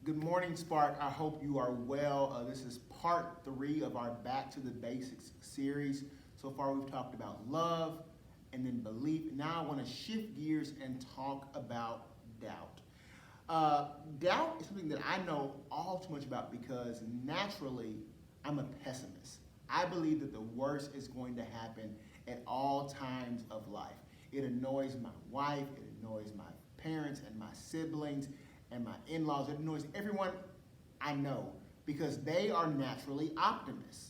Good morning, Spark. I hope you are well. This is part 3 of our Back to the Basics series. So far, we've talked about love and then belief. Now, I want to shift gears and talk about doubt. Doubt is something that I know all too much about because naturally, I'm a pessimist. I believe that the worst is going to happen at all times of life. It annoys my wife, it annoys my parents and my siblings and my in-laws. It annoys everyone I know because they are naturally optimists.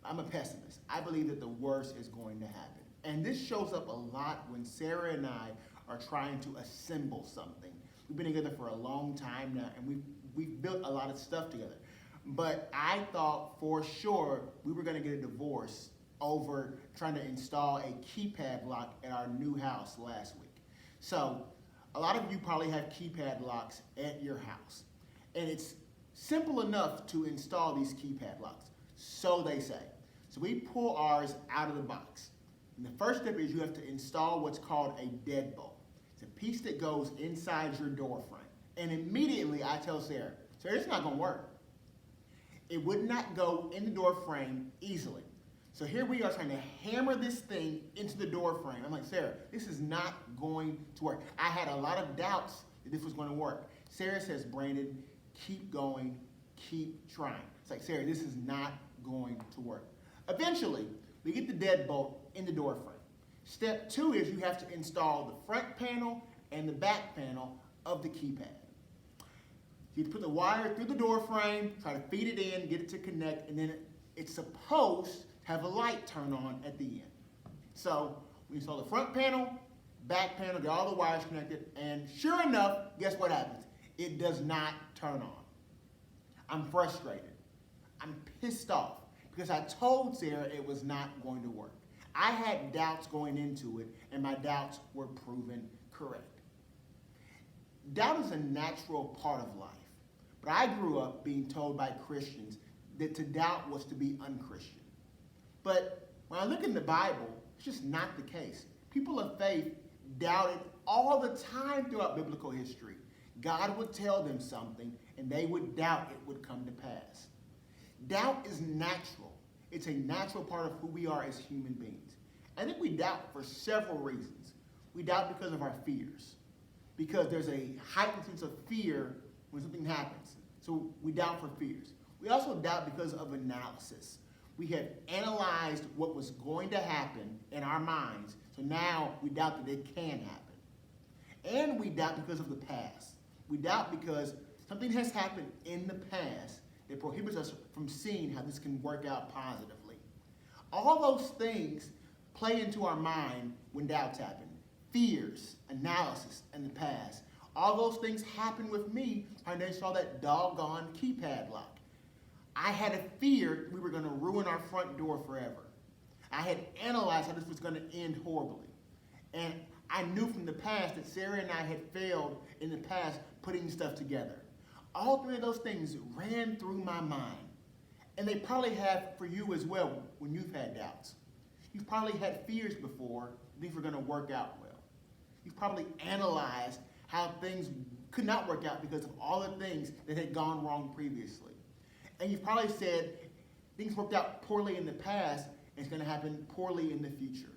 I'm a pessimist. I believe that the worst is going to happen. And this shows up a lot when Sarah and I are trying to assemble something. We've been together for a long time now, and we've built a lot of stuff together. But I thought for sure we were going to get a divorce over trying to install a keypad lock at our new house last week. So a lot of you probably have keypad locks at your house. And it's simple enough to install these keypad locks, so they say. So we pull ours out of the box. And the first step is you have to install what's called a deadbolt. It's a piece that goes inside your door frame. And immediately I tell Sarah, it's not gonna work. It would not go in the door frame easily. So here we are trying to hammer this thing into the door frame. I'm like, Sarah, this is not going to work. I had a lot of doubts that this was going to work. Sarah says, Brandon, keep going, keep trying. It's like, Sarah, this is not going to work. Eventually, we get the deadbolt in the door frame. Step 2 is you have to install the front panel and the back panel of the keypad. You put the wire through the door frame, try to feed it in, get it to connect, and then it's supposed to have a light turn on at the end. So we install the front panel, back panel, get all the wires connected, and sure enough, guess what happens? It does not turn on. I'm frustrated. I'm pissed off because I told Sarah it was not going to work. I had doubts going into it, and my doubts were proven correct. Doubt is a natural part of life, but I grew up being told by Christians that to doubt was to be unchristian. But when I look in the Bible, it's just not the case. People of faith doubted all the time throughout biblical history. God would tell them something, and they would doubt it would come to pass. Doubt is natural. It's a natural part of who we are as human beings. I think we doubt for several reasons. We doubt because of our fears, because there's a heightened sense of fear when something happens. So we doubt for fears. We also doubt because of analysis. We have analyzed what was going to happen in our minds, so now we doubt that it can happen. And we doubt because of the past. We doubt because something has happened in the past that prohibits us from seeing how this can work out positively. All those things play into our mind when doubts happen. Fears, analysis, and the past. All those things happened with me when I saw that doggone keypad lock. I had a fear we were going to ruin our front door forever. I had analyzed how this was going to end horribly. And I knew from the past that Sarah and I had failed in the past putting stuff together. All 3 of those things ran through my mind. And they probably have for you as well when you've had doubts. You've probably had fears before things were going to work out well. You've probably analyzed how things could not work out because of all the things that had gone wrong previously. And you've probably said, things worked out poorly in the past, and it's going to happen poorly in the future.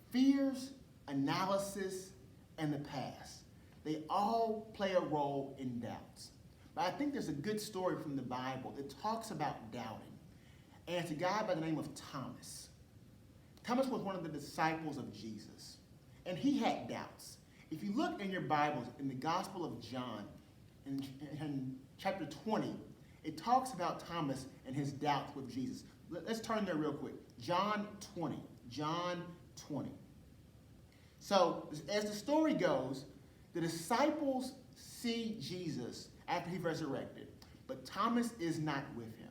Fears, analysis, and the past, they all play a role in doubts. But I think there's a good story from the Bible that talks about doubting. And it's a guy by the name of Thomas. Thomas was one of the disciples of Jesus, and he had doubts. If you look in your Bibles, in the Gospel of John, in chapter 20, it talks about Thomas and his doubts with Jesus. Let's turn there real quick. John 20. John 20. So, as the story goes, the disciples see Jesus after he resurrected, but Thomas is not with him.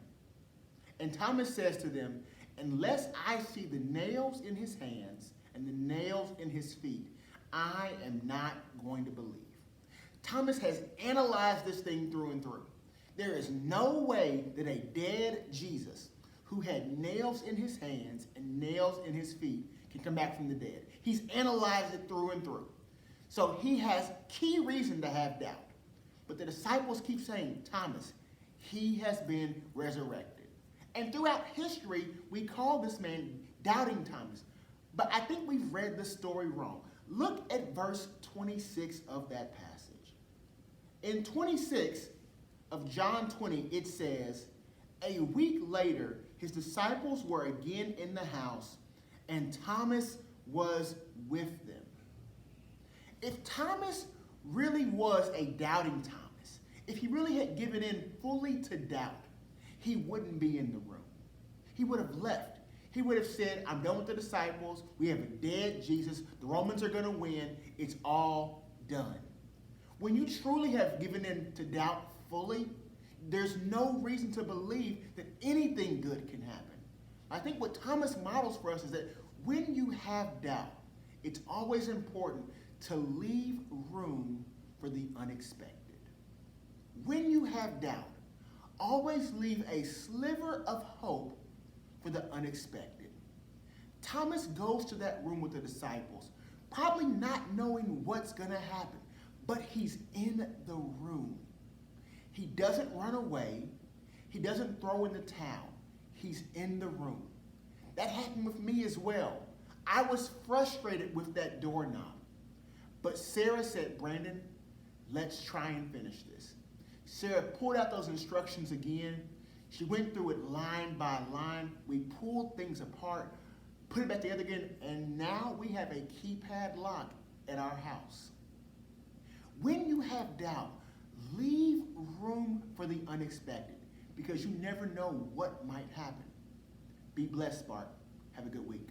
And Thomas says to them, unless I see the nails in his hands and the nails in his feet, I am not going to believe. Thomas has analyzed this thing through and through. There is no way that a dead Jesus who had nails in his hands and nails in his feet can come back from the dead. He's analyzed it through and through. So he has key reason to have doubt. But the disciples keep saying, Thomas, he has been resurrected. And throughout history, we call this man Doubting Thomas. But I think we've read the story wrong. Look at verse 26 of that passage. In 26 of John 20, it says, a week later, his disciples were again in the house, and Thomas was with them. If Thomas really was a doubting Thomas, if he really had given in fully to doubt, he wouldn't be in the room. He would have left. He would have said, I'm done with the disciples. We have a dead Jesus. The Romans are going to win. It's all done. When you truly have given in to doubt fully, there's no reason to believe that anything good can happen. I think what Thomas models for us is that when you have doubt, it's always important to leave room for the unexpected. When you have doubt, always leave a sliver of hope for the unexpected. Thomas goes to that room with the disciples, probably not knowing what's going to happen, but he's in the room. He doesn't run away. He doesn't throw in the towel. He's in the room. That happened with me as well. I was frustrated with that doorknob. But Sarah said, Brandon, let's try and finish this. Sarah pulled out those instructions again. She went through it line by line. We pulled things apart, put it back together again, and now we have a keypad lock at our house. When you have doubt, leave room for the unexpected, because you never know what might happen. Be blessed, Spark. Have a good week.